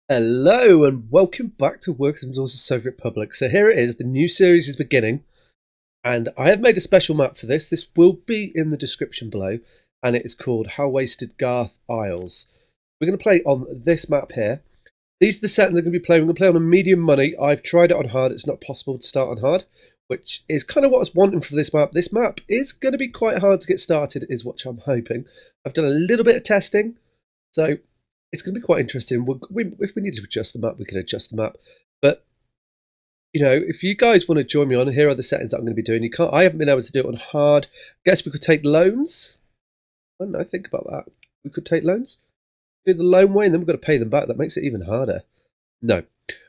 Hello and welcome back to Works and Resources Soviet Republic. So here it is, the new series is beginning, and I have made a special map for this. This will be in the description below, and it is called How Wasted Garth Isles. We're going to play on this map here. These are the settings I'm going to be playing. We're going to play on a medium money. I've tried it on hard. It's not possible to start on hard, which is kind of what I was wanting for this map. This map is going to be quite hard to get started, is what I'm hoping. I've done a little bit of testing, so it's going to be quite interesting. If we need to adjust the map, we can adjust the map. But if you guys want to join me on, here are the settings that I'm going to be doing. I haven't been able to do it on hard. Guess we could take loans. I don't know. Think about that. We could take loans, do the loan way, and then we've got to pay them back. That makes it even harder. No,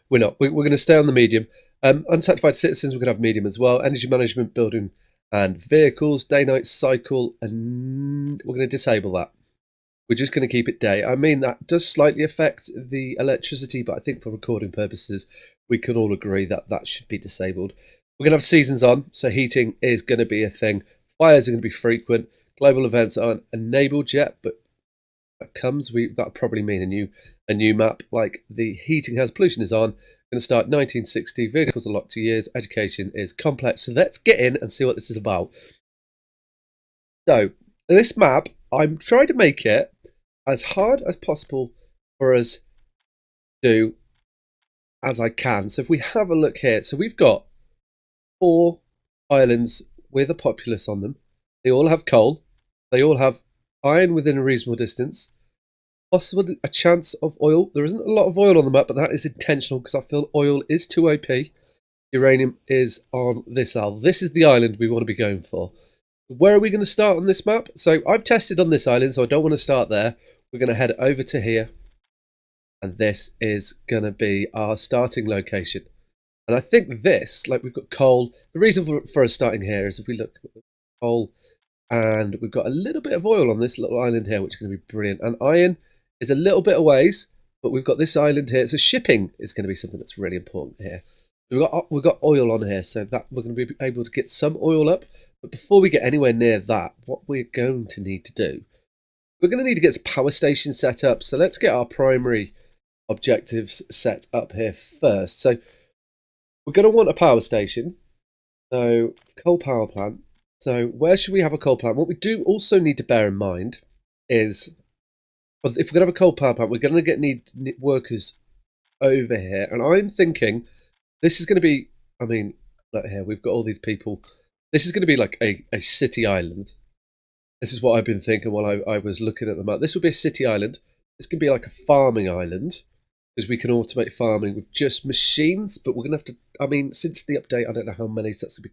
we're not. We're going to stay on the medium. Unsatisfied citizens, we're going to have medium as well. Energy management, building, and vehicles, day-night cycle, and we're going to disable that. We're just going to keep it day. I mean, that does slightly affect the electricity, but I think for recording purposes, we can all agree that that should be disabled. We're going to have seasons on, so heating is going to be a thing. Fires are going to be frequent. Global events aren't enabled yet, but that comes. That'll probably mean a new map. Like the heating has, pollution is on. Going to start 1960. Vehicles are locked to years. Education is complex. So let's get in and see what this is about. So this map, I'm trying to make it as hard as possible for us to do as I can. So if we have a look here, so we've got 4 islands with a populace on them. They all have coal. They all have iron within a reasonable distance. Possible a chance of oil. There isn't a lot of oil on the map, but that is intentional because I feel oil is too OP. Uranium is on this isle. This is the island we want to be going for. Where are we going to start on this map? So I've tested on this island, so I don't want to start there. We're going to head over to here, and this is going to be our starting location. And I think this, like we've got coal. The reason for us starting here is if we look at coal, and we've got a little bit of oil on this little island here, which is going to be brilliant. And iron is a little bit of ways, but we've got this island here. So shipping is going to be something that's really important here. We've got oil on here, so that we're going to be able to get some oil up. But before we get anywhere near that, what we're going to need to do, we're going to need to get a power station set up. So let's get our primary objectives set up here first. So we're going to want a power station. So coal power plant. So where should we have a coal plant? What we do also need to bear in mind is, if we're going to have a coal power plant, we're going to need workers over here. And I'm thinking this is going to be, I mean, look here, we've got all these people. This is going to be like a city island. This is what I've been thinking while I was looking at the map. This will be a city island. This can be like a farming island, because we can automate farming with just machines. But we're going to have to, I mean, since the update, I don't know how many that's going to be.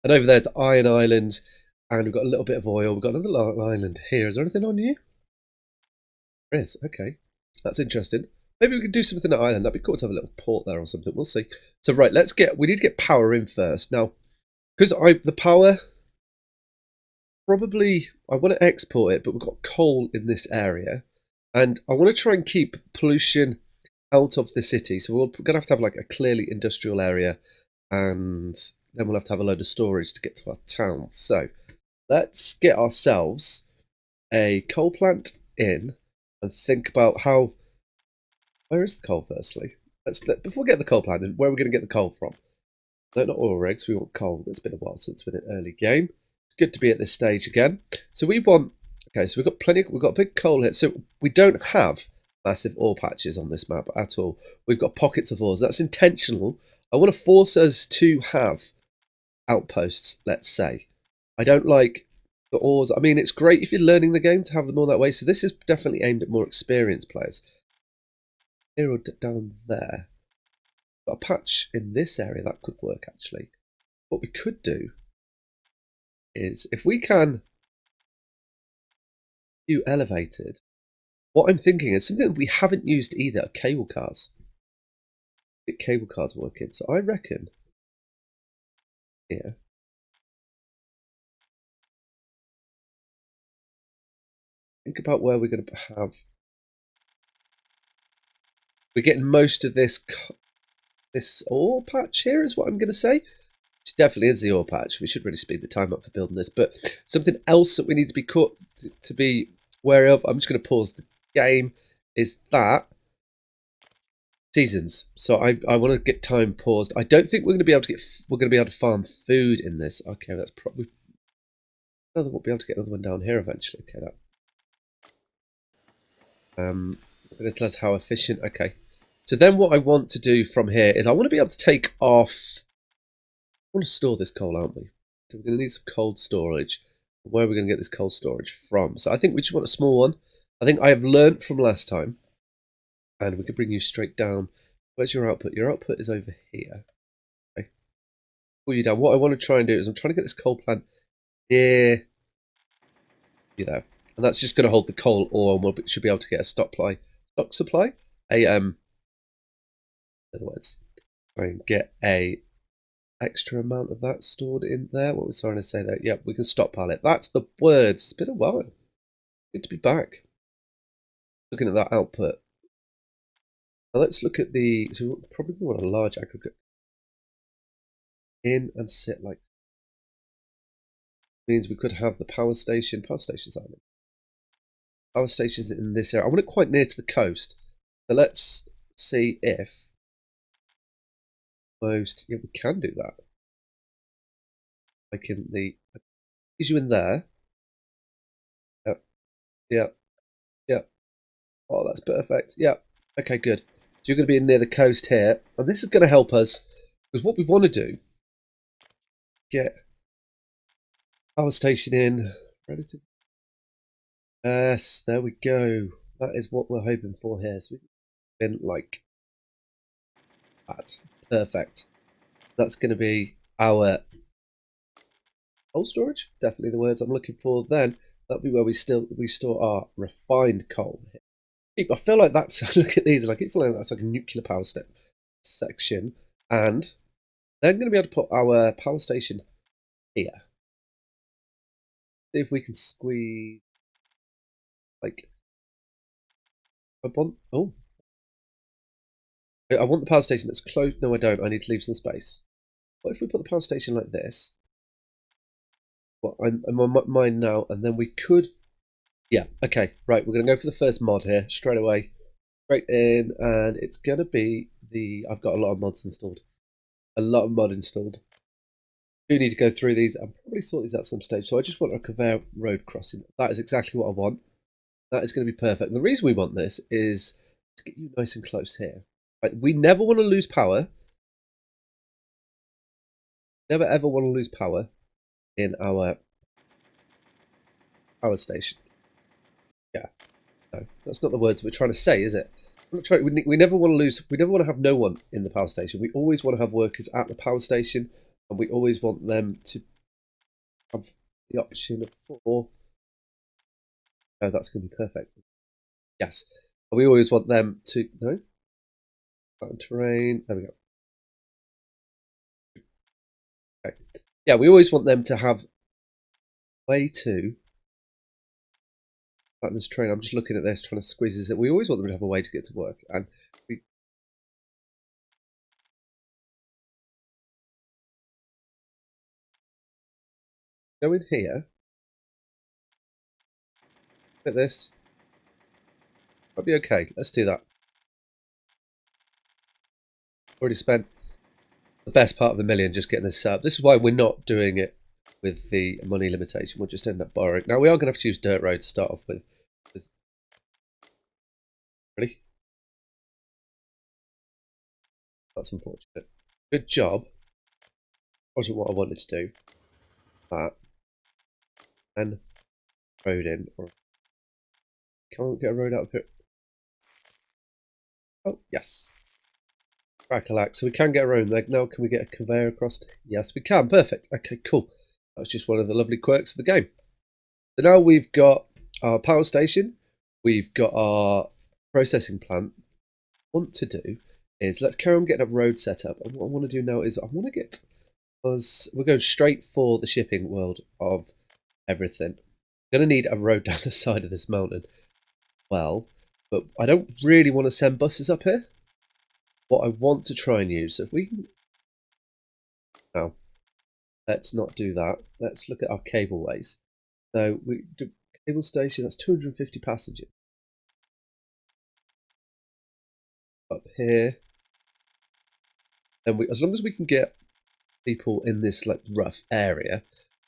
And over there's Iron Island, and we've got a little bit of oil. We've got another island here. Is there anything on you? There is. Okay. That's interesting. Maybe we could do something at Island. That'd be cool to have a little port there or something. We'll see. So, right, we need to get power in first. Now, because the power, probably, I want to export it, but we've got coal in this area. And I want to try and keep pollution out of the city. So we're going to have like a clearly industrial area, and then we'll have to have a load of storage to get to our town. So let's get ourselves a coal plant in and think about how. Where is the coal, firstly? Before we get the coal plant in, where are we going to get the coal from? No, not oil rigs. We want coal. It's been a while since we've been in early game. It's good to be at this stage again. So we want. Okay, so we've got plenty. We've got big coal here. So we don't have massive ore patches on this map at all. We've got pockets of ores. That's intentional. I want to force us to have outposts, let's say. I don't like the ores. I mean, it's great if you're learning the game to have them all that way. So this is definitely aimed at more experienced players. Here or down there. Got a patch in this area that could work, actually. What we could do is, if we can do elevated, what I'm thinking is something that we haven't used either, cable cars. Get cable cars working. So I reckon here. Think about where we're going to have. We're getting most of this ore patch here, is what I'm going to say. It definitely is the ore patch. We should really speed the time up for building this. But something else that we need to be to be wary of, I'm just going to pause the game, is that seasons. So I want to get time paused. I don't think we're going to be able to farm food in this. Okay, that's probably. I think we'll be able to get another one down here eventually. Okay, that. It'll tell us how efficient. Okay. So then what I want to do from here is I want to be able to take off. I want to store this coal, aren't we? So we're going to need some cold storage. Where are we going to get this cold storage from? So I think we just want a small one. I think I have learnt from last time. And we could bring you straight down. Where's your output? Your output is over here. Okay. Pull you down. What I want to try and do is I'm trying to get this coal plant near you there. And that's just going to hold the coal ore, and we should be able to get a stock supply. In other words, try and get a extra amount of that stored in there. What was I trying to say there? Yep, we can stockpile it. That's the words. It's been a while. Good to be back. Looking at that output. Now let's look at the. So we probably want a large aggregate in and sit like. Means we could have the power station. Power stations are in. Power stations in this area. I want it quite near to the coast. So let's see if most. Yeah, we can do that. Like in the. Is you in there? Yep. Yep. Yep. Oh, that's perfect. Yep. Okay, good. So you're going to be near the coast here, and this is going to help us because what we want to do, get power station in. Relative. Yes, there we go. That is what we're hoping for here. So we can like that. Perfect. That's going to be our cold storage. Definitely the words I'm looking for. Then that'll be where we store our refined coal. I feel like that's. Look at these, and I keep feeling like that's like a nuclear power section, and then going to be able to put our power station here. See if we can squeeze. Like, I want. Oh, I want the power station that's close. No, I don't. I need to leave some space. What if we put the power station like this? Well, I'm on my mind now, and then we could. Yeah, okay, right. We're going to go for the first mod here straight away. Straight in, and it's going to be the. I've got a lot of mods installed. A lot of mod installed. I do need to go through these. I'll probably sort these out at some stage. So I just want a conveyor road crossing. That is exactly what I want. That is going to be perfect. And the reason we want this is to get you nice and close here. Right, we never want to lose power. Never ever want to lose power in our power station. Yeah, no, that's not the words we're trying to say, is it? We never want to lose. We never want to have no one in the power station. We always want to have workers at the power station, and we always want them to have the option of 4. Oh, that's going to be perfect. Yes, and we always want them to no. Terrain. There we go. Okay. Yeah, we always want them to have way to. Like this train, I'm just looking at this, trying to squeeze this in. We always want them to have a way to get to work, and we go in here. Look at this. That'll be okay. Let's do that. Already spent the best part of $1 million just getting this set up. This is why we're not doing it with the money limitation. We'll just end up borrowing. Now we are going to have to use dirt road to start off with. Ready? That's unfortunate. Good job. Wasn't what I wanted to do. That. And road in. Or can't get a road out of here. Oh, yes. Crackalack. So we can get around there. Now can we get a conveyor across? Yes, we can. Perfect. Okay, cool. That's just one of the lovely quirks of the game. So now we've got our power station. We've got our processing plant. What I want to do is let's carry on getting a road set up. And what I want to do now is I want to get us. We're going straight for the shipping world of everything. We're going to need a road down the side of this mountain. Well, but I don't really want to send buses up here. What I want to try and use, if we can. Now, let's not do that. Let's look at our cableways. So we do cable station. That's 250 passengers. Up here, then as long as we can get people in this like rough area,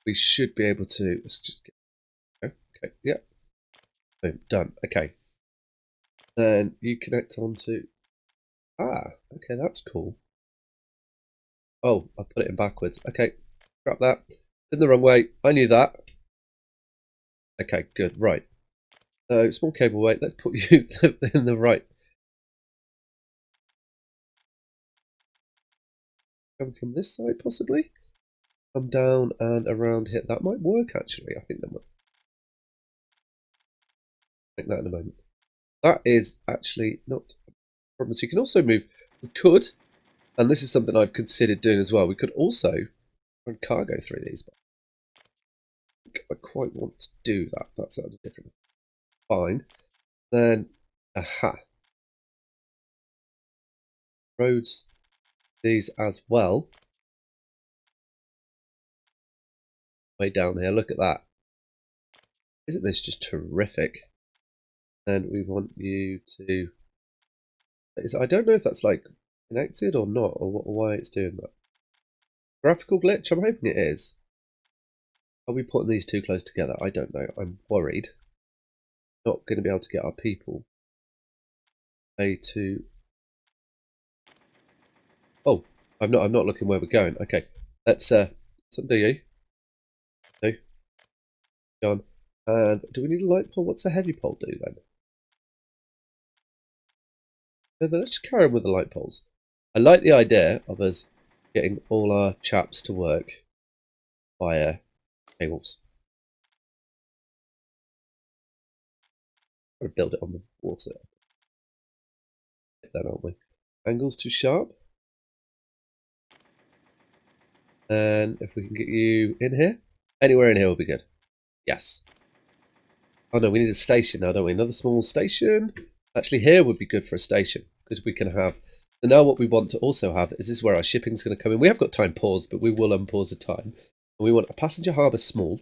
we should be able to. Let's just get, okay, yeah, boom, done. Okay, then you connect onto. Okay, that's cool. Oh, I put it in backwards. Okay, scrap that. In the wrong way. I knew that. Okay, good. Right. So small cable weight. Let's put you in the right. Come from this side, possibly. Come down and around here. That might work, actually. I think that might. Make that in a moment. That is actually not a problem. So you can also move. We could, and this is something I've considered doing as well. We could also run cargo through these. But I quite want to do that. That sounds different. Fine. Then, aha. Roads these as well. Way down here. Look at that. Isn't this just terrific? And we want you to. I don't know if that's like connected or not, or why it's doing that. Graphical glitch? I'm hoping it is. Are we putting these too close together? I don't know. I'm worried. Not going to be able to get our people. A2. Oh, I'm not looking where we're going. Okay, let's undo you. No, go on. And do we need a light pole? What's a heavy pole do then? No, then let's just carry on with the light poles. I like the idea of us getting all our chaps to work via cables. Or build it on the water. Then, aren't we? Angle's too sharp. And if we can get you in here, anywhere in here will be good. Yes. Oh no, we need a station now, don't we? Another small station. Actually, here would be good for a station because we can have. So now, what we want to also have is this is where our shipping's going to come in. We have got time paused, but we will unpause the time. And we want a passenger harbour small.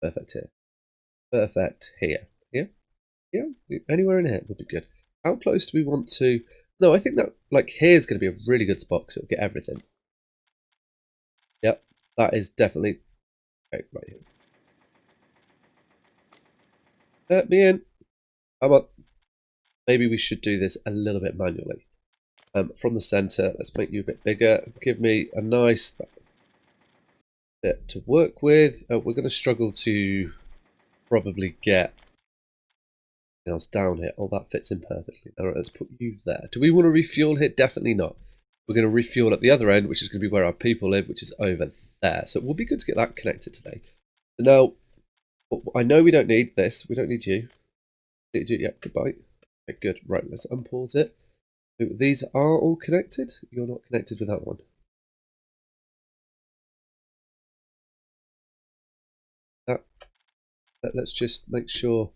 Perfect here. Perfect here. Here. Yeah. Anywhere in here would be good. How close do we want to? No, I think that like here's going to be a really good spot because it'll get everything. Yep, that is definitely okay, right here. Let me in. Come on. Maybe we should do this a little bit manually. From the center, let's make you a bit bigger. Give me a nice bit to work with. We're going to struggle to probably get anything else down here. Oh, that fits in perfectly. All right, let's put you there. Do we want to refuel here? Definitely not. We're going to refuel at the other end, which is going to be where our people live, which is over there. So it will be good to get that connected today. So now, I know we don't need this. We don't need you. Yeah, goodbye. Okay, good. Right, let's unpause it. So these are all connected. You're not connected with that one. Let's just make sure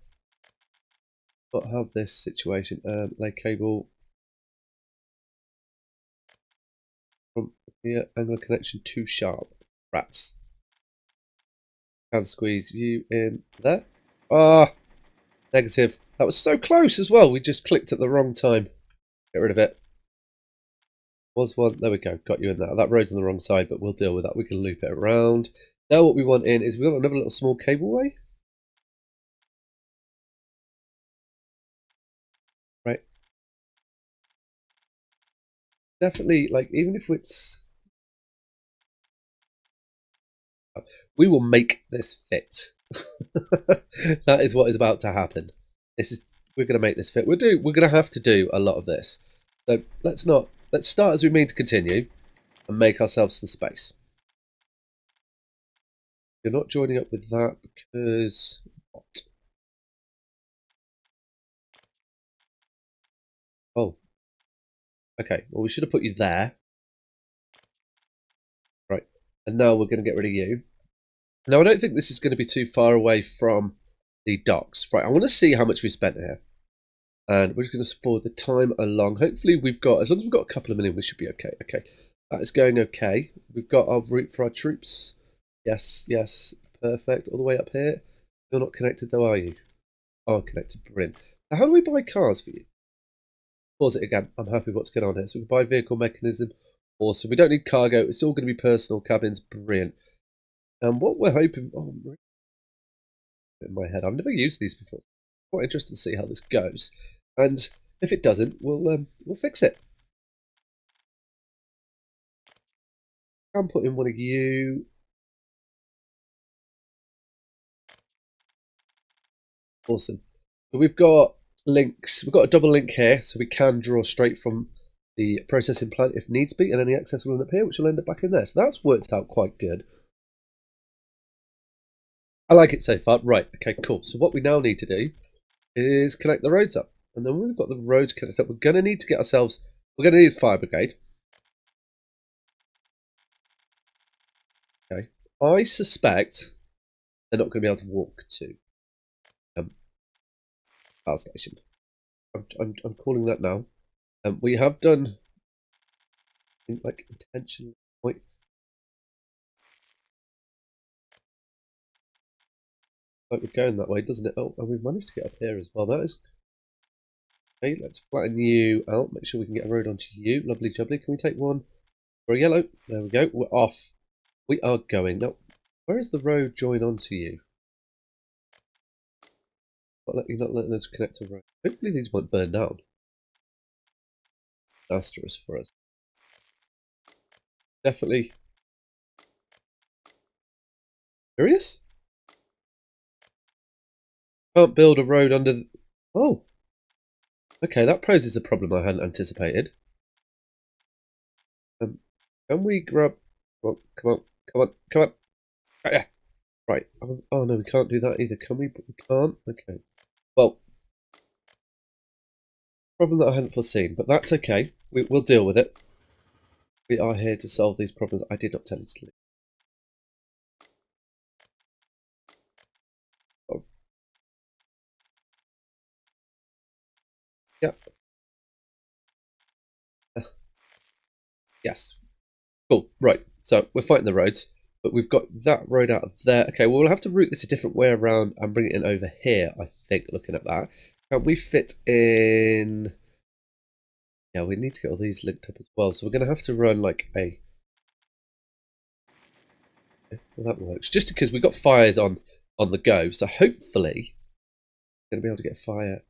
not have this situation. Lay cable from here. Angle connection too sharp. Rats. Can squeeze you in there. Ah, negative. That was so close as well. We just clicked at the wrong time. Get rid of it. Was one. There we go. Got you in there. That road's on the wrong side, but we'll deal with that. We can loop it around. Now what we want in is we want another little small cableway. Right. Definitely, like, even if it's... We will make this fit. That is what is about to happen. We're going to make this fit. We're going to have to do a lot of this. So let's start as we mean to continue and make ourselves the space. You're not joining up with that because what? Oh. Okay, well we should have put you there. Right. And now we're going to get rid of you. Now I don't think this is going to be too far away from the docks. Right, I want to see how much we spent here. And we're just going to forward the time along. Hopefully we've got, as long as we've got a couple of million, we should be okay. Okay, that is going okay. We've got our route for our troops. Yes, yes, perfect. All the way up here. You're not connected though, are you? Oh, connected, brilliant. Now, how do we buy cars for you? pause it again. I'm happy with what's going on here. So we can buy vehicle mechanism. Awesome. We don't need cargo. It's all going to be personal cabins. Brilliant. And what we're hoping... Oh, in my head. I've never used these before. Quite interested to see how this goes. And if it doesn't, we'll fix it. I'm putting one of you. Awesome. So we've got links. We've got a double link here, so we can draw straight from the processing plant if needs be, and any excess will end up here, which will end up back in there. So that's worked out quite good. I like it so far. Right, okay, cool. So what we now need to do is connect the roads up. And then when we've got the roads connected up, we're going to need to get ourselves... We're going to need a fire brigade. Okay. I suspect they're not going to be able to walk to power station. I'm calling that now. We have done, I think, like intentionally. Like we're going that way, doesn't it? Oh, and we've managed to get up here as well. That is okay. Let's flatten you out. Make sure we can get a road onto you. Lovely jubbly. Can we take one for a yellow? There we go. We're off. We are going. Now, where is the road join onto you? You're not letting us connect a road. Hopefully these won't burn down. Disastrous for us. Definitely. Curious? Can't build a road under... Oh. Okay, that poses a problem I hadn't anticipated. Can we grab... Oh, come on, come on, come on. Oh, yeah. Right. Oh, no, we can't do that either. Can we? We can't? Okay. Well, problem that I hadn't foreseen, but that's okay. We'll deal with it. We are here to solve these problems. I did not tell you to leave. Oh. Yep. Yes. Cool. Right. So we're fighting the roads, but we've got that road out of there. Okay, well, we'll have to route this a different way around and bring it in over here, I think, looking at that. Can we fit in... Yeah, we need to get all these linked up as well. So we're going to have to run like a... Well, that works. Just because we've got fires on the go. So hopefully we're going to be able to get fire.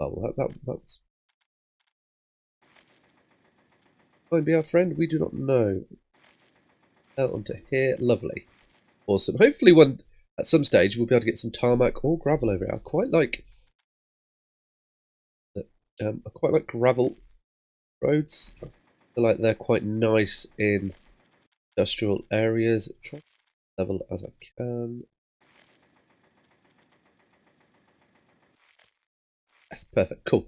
Oh, that's... Might be our friend. We do not know. Out onto here. Lovely. Awesome. Hopefully at some stage we'll be able to get some tarmac or gravel over it. I quite like gravel roads. I feel like they're quite nice in industrial areas. Try to level as I can. Yes, perfect. Cool.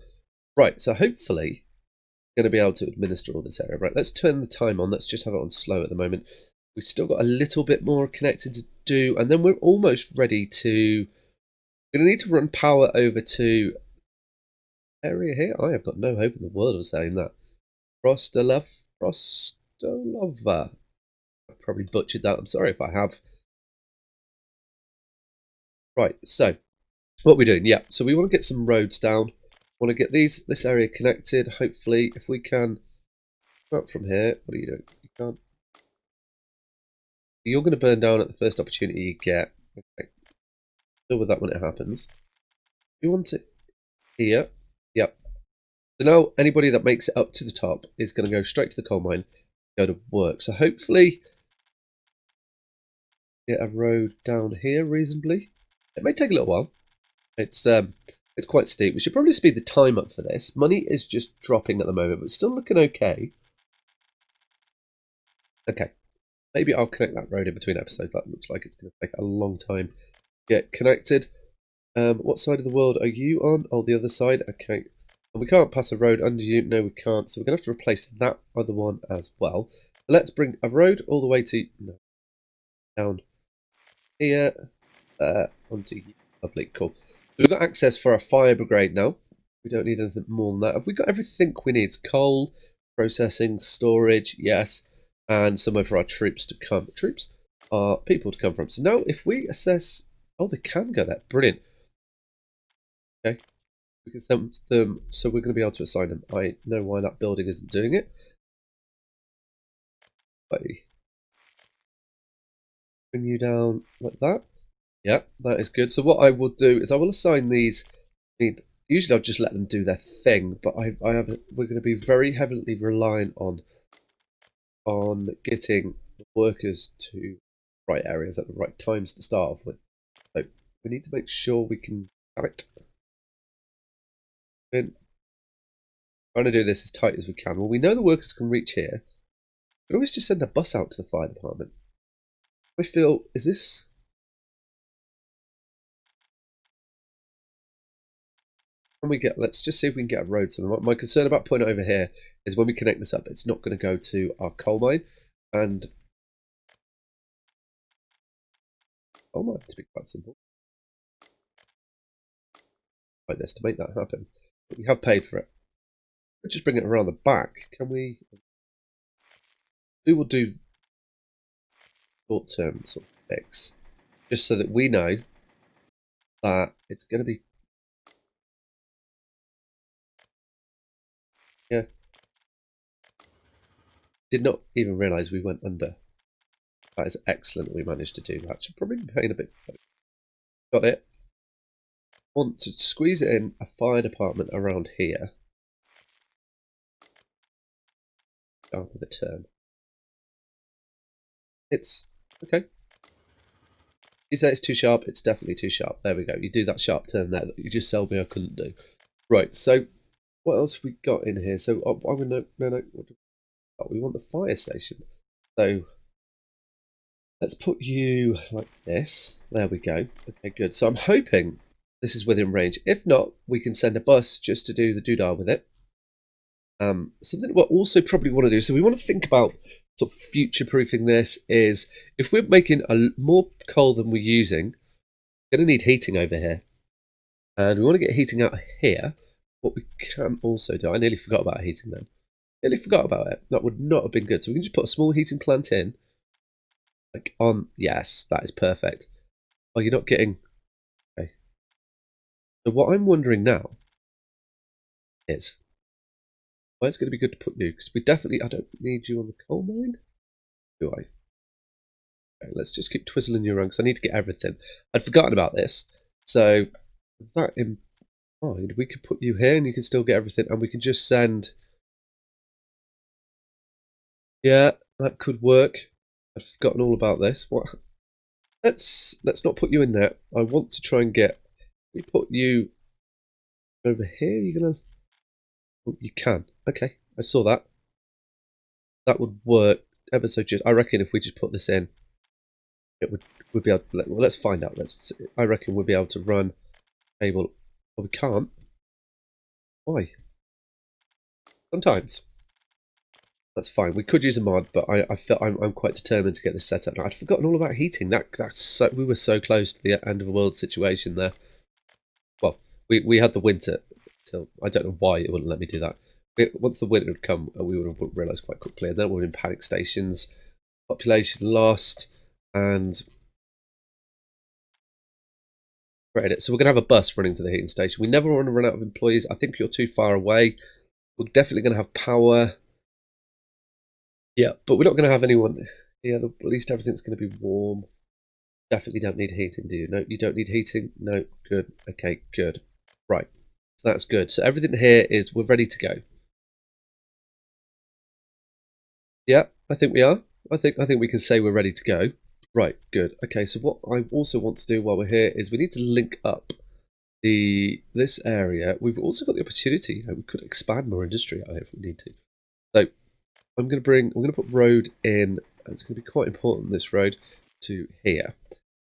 Right, so hopefully I'm going to be able to administer all this area. Right, let's turn the time on. Let's just have it on slow at the moment. We've still got a little bit more connected to do, and then we're almost ready to... We're going to need to run power over to area here. I have got no hope in the world of saying that. Prostolova. I probably butchered that. I'm sorry if I have. Right, so what we're doing, yeah. So we want to get some roads down. Want to get this area connected. Hopefully, if we can come up from here. What are you doing? You can't. You're going to burn down at the first opportunity you get. Okay. Deal with that when it happens. You want it here. Yep. So now anybody that makes it up to the top is going to go straight to the coal mine, go to work. So hopefully get a road down here reasonably. It may take a little while. It's quite steep. We should probably speed the time up for this. Money is just dropping at the moment, but still looking okay. Okay. Maybe I'll connect that road in between episodes. That looks like it's going to take a long time to get connected. What side of the world are you on? Oh, the other side. Okay. And we can't pass a road under you. No, we can't. So we're going to have to replace that other one as well. Let's bring a road all the way to... No. Down here. Onto you. Lovely. Cool. So we've got access for our fire brigade now. We don't need anything more than that. Have we got everything we need? It's coal, processing, storage, yes. And somewhere for our troops to come. Troops are people to come from. So now if we assess... Oh, they can go there. Brilliant. Okay. We can send them, so we're going to be able to assign them. I know why that building isn't doing it. But bring you down like that. Yeah, that is good. So what I will do is I will assign these. I mean, usually I'll just let them do their thing, but we're going to be very heavily reliant on getting workers to the right areas at the right times to start off with. So we need to make sure we can have it. And trying to do this as tight as we can. Well, we know the workers can reach here. We can always just send a bus out to the fire department. I feel, is this... When we get, let's just see if we can get a road. So my concern about putting it over here is when we connect this up, it's not going to go to our coal mine. And coal mine, to be quite simple. Like this, to make that happen. But we have paid for it. Let's just bring it around the back. Can we... We will do short-term sort of fix. Just so that we know that it's going to be... Yeah. Did not even realise we went under. That is excellent we managed to do that. Should probably be paying a bit. Got it. Want to squeeze it in a fire department around here. Start with a turn. It's okay. You say it's too sharp, it's definitely too sharp. There we go. You do that sharp turn there that you just told me I couldn't do. Right, so what else we got in here? So I would no. We want the fire station. So let's put you like this. There we go. Okay, good. So I'm hoping this is within range. If not, we can send a bus just to do the doodah with it. Something we'll also probably want to do, so we want to think about sort of future-proofing this, is if we're making more coal than we're using, we're going to need heating over here. And we want to get heating out here. What we can also do, I nearly forgot about heating then. Nearly forgot about it. That would not have been good. So we can just put a small heating plant in. Like on, yes, that is perfect. Oh, you're not getting, okay. So what I'm wondering now is, well, it's going to be good to put you, because we definitely, I don't need you on the coal mine, do I? Okay, let's just keep twizzling you around, because I need to get everything. I'd forgotten about this. So, with that in mind, we could put you here, and you can still get everything, and we can just send... Yeah, that could work. I'd forgotten all about this. What? Let's not put you in there. I want to try and get... We put you over here. You're gonna... Oh, you can. Okay, I saw that. That would work ever so just. I reckon if we just put this in, it would we'd be able to. Well, let's find out. I reckon we'll be able to run cable. Well, we can't. Why? Sometimes. That's fine. We could use a mod, but I feel I'm quite determined to get this set up. Now, I'd forgotten all about heating. That's so, we were so close to the end of the world situation there. Well, we had the winter till I don't know why it wouldn't let me do that. Once the winter had come, we would have realised quite quickly, and then we were in panic stations, population lost, and credit. So we're going to have a bus running to the heating station. We never want to run out of employees. I think you're too far away. We're definitely going to have power. Yeah, but we're not going to have anyone. Yeah, at least everything's going to be warm. Definitely don't need heating, do you? No, you don't need heating. No, good. Okay, good. Right, so that's good. So everything here is we're ready to go. Yeah, I think we are. I think we can say we're ready to go. Right, good. Okay, so what I also want to do while we're here is we need to link up this area. We've also got the opportunity, you know, we could expand more industry out here if we need to. So we're going to put road in, and it's going to be quite important, this road, to here.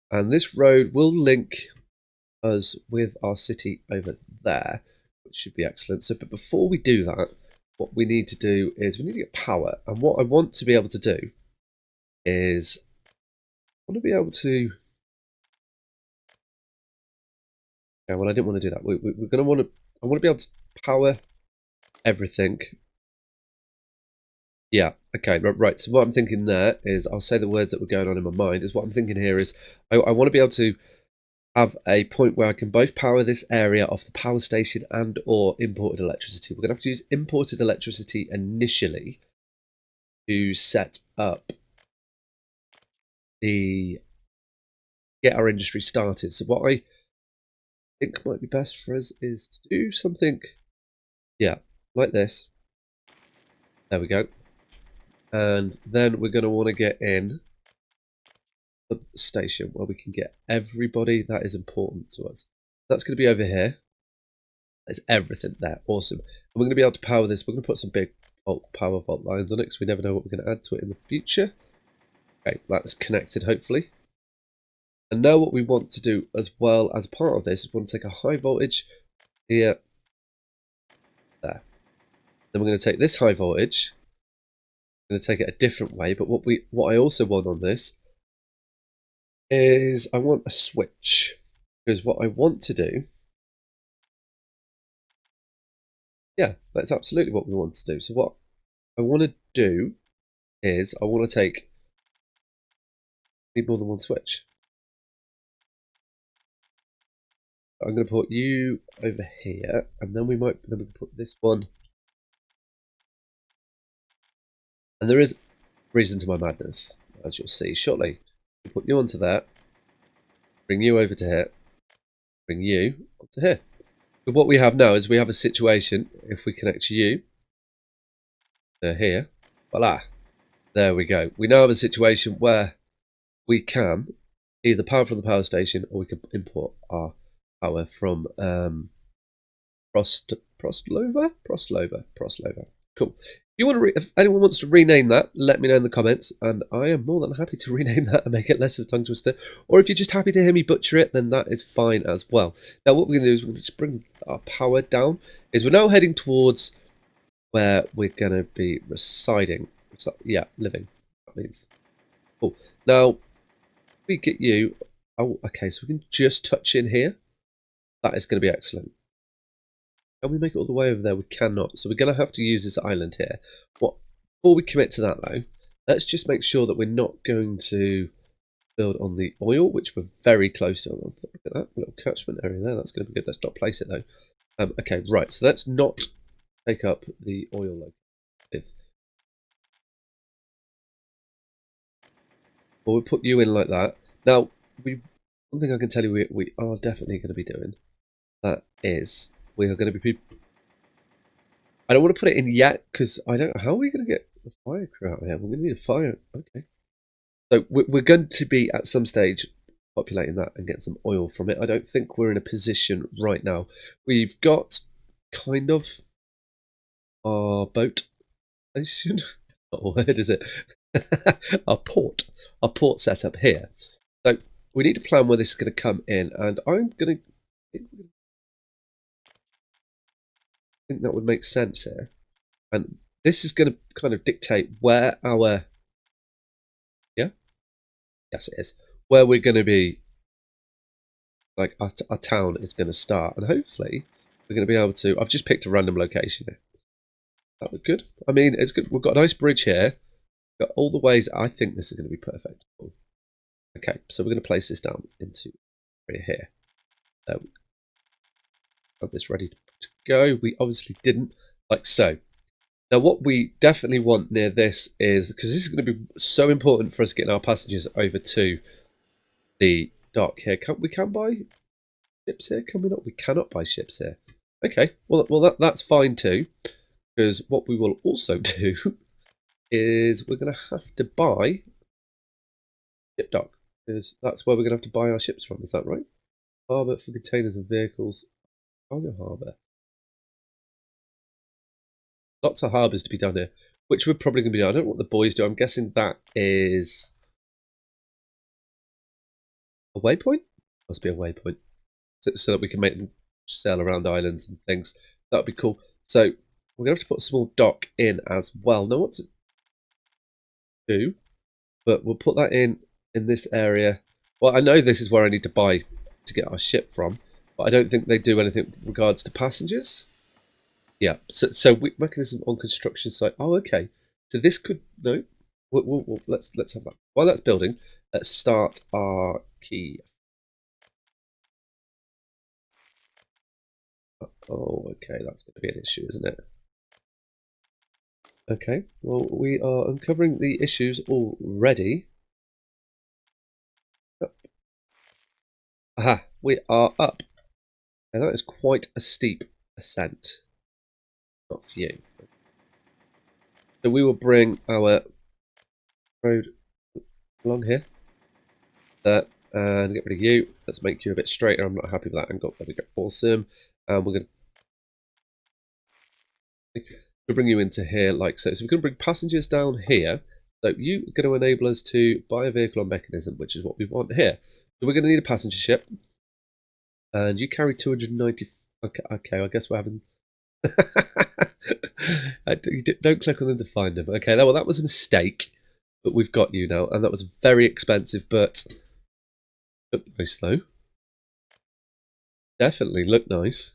And this road will link us with our city over there, which should be excellent. So, but before we do that, what we need to do is we need to get power. And what I want to be able to do is I want to be able to... Yeah, well, I didn't want to do that. We're going to want to... I want to be able to power everything. Yeah, okay, right. So what I'm thinking there is, I'll say the words that were going on in my mind, is what I'm thinking here is I want to be able to have a point where I can both power this area off the power station and or imported electricity. We're going to have to use imported electricity initially to set up get our industry started. So what I think might be best for us is to do something, like this. There we go. And then we're going to want to get in the station where we can get everybody that is important to us. That's going to be over here. There's everything there. Awesome. And we're going to be able to power this. We're going to put some big power vault lines on it because we never know what we're going to add to it in the future. Okay, that's connected hopefully. And now what we want to do as well as part of this is we want to take a high voltage here, there. Then we're going to take this high voltage. I'm going to take it a different way, but what I also want on this is I want a switch, because what I want to do, that's absolutely what we want to do. So what I want to do is I want to need more than one switch. I'm going to put you over here, and then we can put this one. And there is reason to my madness, as you'll see shortly. We put you onto that, bring you over to here, bring you onto here. So what we have now is we have a situation, if we connect you to here, voila, there we go. We now have a situation where we can either power from the power station or we can import our power from Prostlova. Cool. If anyone wants to rename that, let me know in the comments, and I am more than happy to rename that and make it less of a tongue twister. Or if you're just happy to hear me butcher it, then that is fine as well. Now, what we're going to do is we're going to just bring our power down. We're now heading towards where we're going to be residing. Living. That means cool. Now, we get you. Oh, okay. So we can just touch in here. That is going to be excellent. Can we make it all the way over there? We cannot. So we're going to have to use this island here. Before we commit to that, though, let's just make sure that we're not going to build on the oil, which we're very close to. Look at that little catchment area there. That's going to be good. Let's not place it, though. Okay, right. So let's not take up the oil with. Well, we'll put you in like that. Now, one thing I can tell you we are definitely going to be doing, that is, we are going to be... I don't want to put it in yet, because I don't know, how are we going to get the fire crew out here? We're going to need a fire. Okay. So we're going to be, at some stage, populating that and getting some oil from it. I don't think we're in a position right now. We've got kind of our boat station. Not a word, is it? our port set up here. So we need to plan where this is going to come in, and I'm going to think that would make sense here. And this is going to kind of dictate where our yes it is, where we're going to be, like our town is going to start, and hopefully we're going to be able to... I've just picked a random location here. That was good. I mean, it's good. We've got a nice bridge here. Got all the ways. I think this is going to be perfect. Okay, so we're going to place this down into here. Have this ready to go. We obviously didn't, like so. Now, what we definitely want near this is, because this is going to be so important for us getting our passengers over to the dock here. We can buy ships here, can we not? We cannot buy ships here. Okay, well that's fine too, because what we will also do is we're going to have to buy ship dock, because that's where we're going to have to buy our ships from. Is that right? Harbour for containers and vehicles. Cargo harbour. Lots of harbours to be done here, which we're probably going to be doing. I don't know what the boys do. I'm guessing that is a waypoint. Must be a waypoint, so that we can make them sail around islands and things. That would be cool. So we're going to have to put a small dock in as well. Now, what to do? But we'll put that in this area. Well, I know this is where I need to buy to get our ship from, but I don't think they do anything with regards to passengers. Yeah, so mechanism on construction site. Oh, okay. So this could... No. Let's have that. While that's building, let's start our key. Oh, okay, that's going to be an issue, isn't it? Okay, well, we are uncovering the issues already. Aha, we are up. And that is quite a steep ascent. Not for you. So we will bring our road along here. That, and get rid of you. Let's make you a bit straighter. I'm not happy with that angle. There we go. Awesome. And we're going to bring you into here like so. So we're going to bring passengers down here. So you're going to enable us to buy a vehicle on mechanism, which is what we want here. So we're going to need a passenger ship. And you carry 290. Okay, I guess we're having. Don't click on them to find them. Okay, well, that was a mistake. But we've got you now. And that was very expensive, but look nice, though. Definitely look nice.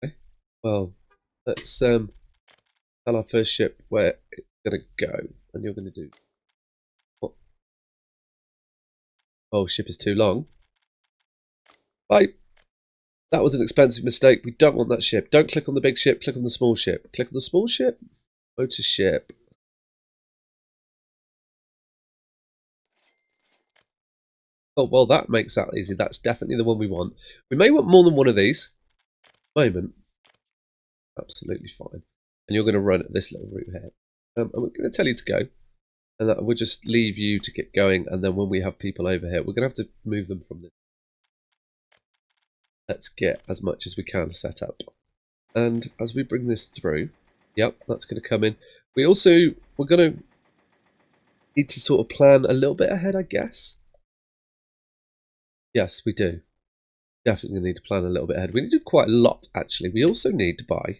Okay, well, let's tell our first ship where it's going to go. And you're going to do. What? Oh, ship is too long. Bye. That was an expensive mistake. We don't want that ship. Don't click on the big ship. Click on the small ship. Click on the small ship. Go to ship. Oh, well, that makes that easy. That's definitely the one we want. We may want more than one of these. Moment. Absolutely fine. And you're going to run at this little route here. And we're going to tell you to go. And that we'll just leave you to get going. And then when we have people over here, we're going to have to move them from this. Let's get as much as we can set up. And as we bring this through, yep, that's going to come in. We're going to need to sort of plan a little bit ahead, I guess. Yes, we do. Definitely need to plan a little bit ahead. We need to do quite a lot, actually. We also need to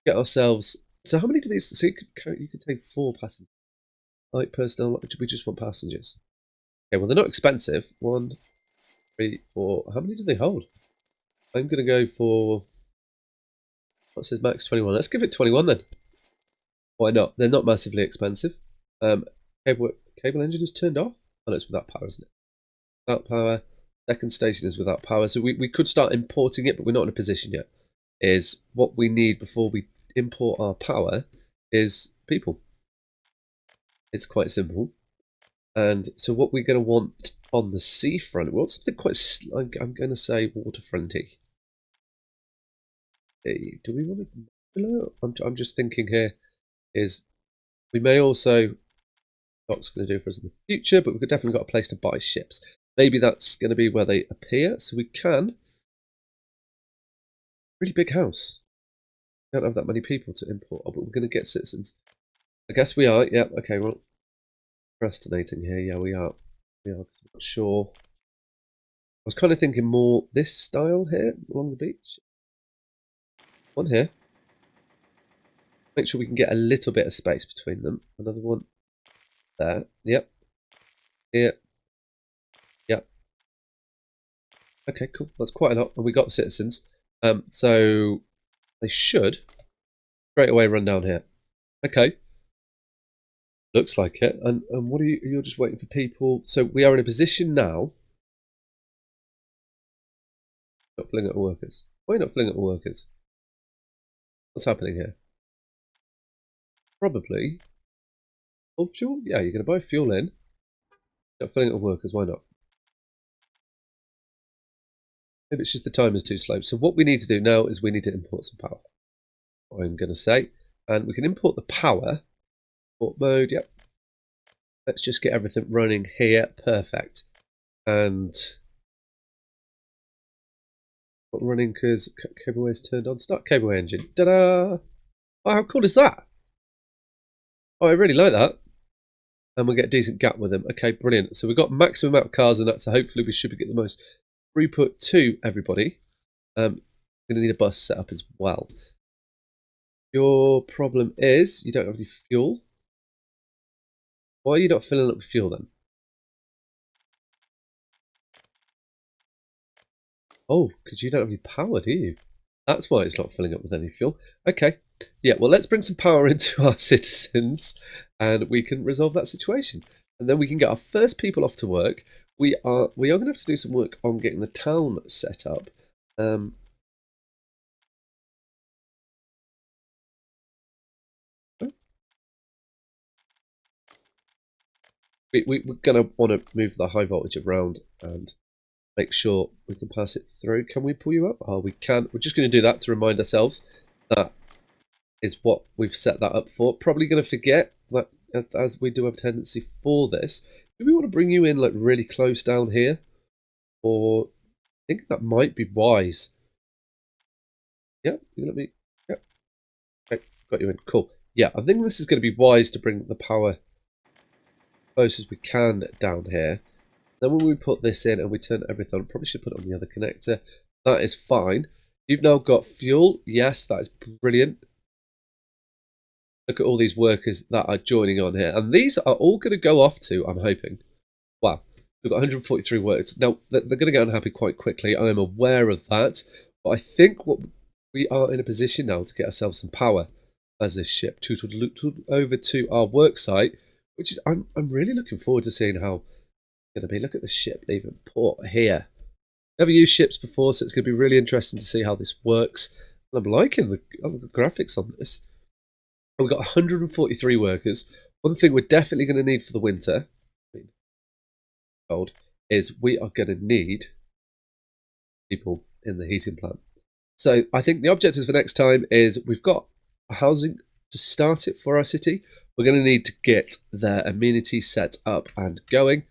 get ourselves. So how many do these? So you could take 4 passengers. Light personnel. We just want passengers. Okay, well they're not expensive. 1, 3, 4. How many do they hold? I'm going to go for. What says max 21? Let's give it 21 then. Why not? They're not massively expensive. Cable engine is turned off. Oh, no, it's without power, isn't it? Without power. Second station is without power. So we could start importing it, but we're not in a position yet. Is what we need before we import our power is people. It's quite simple. And so what we're going to want on the seafront, we want something quite, I'm going to say waterfronty. Hey, do we want to, I'm just thinking here is we may also, what's going to do for us in the future, but we've definitely got a place to buy ships. Maybe that's going to be where they appear, so we can. Really big house. We don't have that many people to import, but we're going to get citizens. I guess we are. Yeah. Okay. Well, procrastinating here. Yeah, we are. We are. I'm not sure. I was kind of thinking more this style here along the beach. One here. Make sure we can get a little bit of space between them. Another one there. Yep. Here. Yep. Okay. Cool. That's quite a lot, and we got citizens. So they should straight away run down here. Okay. Looks like it. And what are you? You're just waiting for people. So we are in a position now. Not filling up workers. Why are you not filling up workers? What's happening here? Probably. Oh, fuel? Yeah, you're going to buy fuel in. Not filling up workers. Why not? Maybe it's just the time is too slow. So what we need to do now is we need to import some power. I'm going to say. And we can import the power. Import mode. Yep. Let's just get everything running here. Perfect. And running because cableway is turned on. Start cableway engine. Ta-da! Oh, how cool is that? Oh, I really like that. And we'll get a decent gap with them. Okay, brilliant. So we've got maximum amount of cars in that, so hopefully we should get the most throughput to everybody. Going to need a bus set up as well. Your problem is you don't have any fuel. Why are you not filling up with fuel then? Oh, because you don't have any power, do you? That's why it's not filling up with any fuel. Okay. Yeah, well, let's bring some power into our citizens and we can resolve that situation. And then we can get our first people off to work. We are going to have to do some work on getting the town set up. we're going to want to move the high voltage around and make sure we can pass it through. Can we pull you up? Oh, we can. We're just going to do that to remind ourselves that is what we've set that up for. Probably going to forget that, as we do have a tendency for this. Do we want to bring you in like really close down here? Or I think that might be wise. Yeah, you let me. Yeah, okay, got you in. Cool. Yeah, I think this is going to be wise to bring the power close as we can down here. Then when we put this in and we turn everything on, probably should put it on the other connector. That is fine. You've now got fuel. Yes, that is brilliant. Look at all these workers that are joining on here. And these are all going to go off to, I'm hoping. Wow, we've got 143 workers. Now, they're going to get unhappy quite quickly. I am aware of that. But I think what we are in a position now to get ourselves some power as this ship tootled over to our work site, which is, I'm really looking forward to seeing how it's going to be. Look at the ship leaving port here. Never used ships before, so it's going to be really interesting to see how this works. And I'm liking the graphics on this. We've got 143 workers. One thing we're definitely going to need for the winter, cold, is we are going to need people in the heating plant. So I think the objectives for next time is we've got housing to start it for our city. We're going to need to get their amenities set up and going,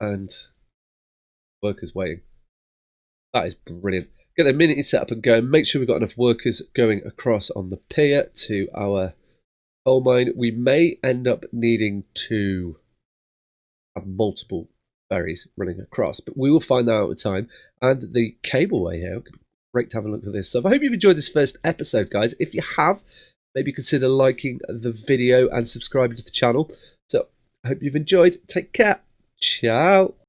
and workers waiting. That is brilliant. Get the amenities set up and going. Make sure we've got enough workers going across on the pier to our coal mine. We may end up needing to have multiple ferries running across, but we will find that out with time. And the cableway here, great to have a look at this. So I hope you've enjoyed this first episode, guys. If you have, maybe consider liking the video and subscribing to the channel. So I hope you've enjoyed. Take care. Ciao.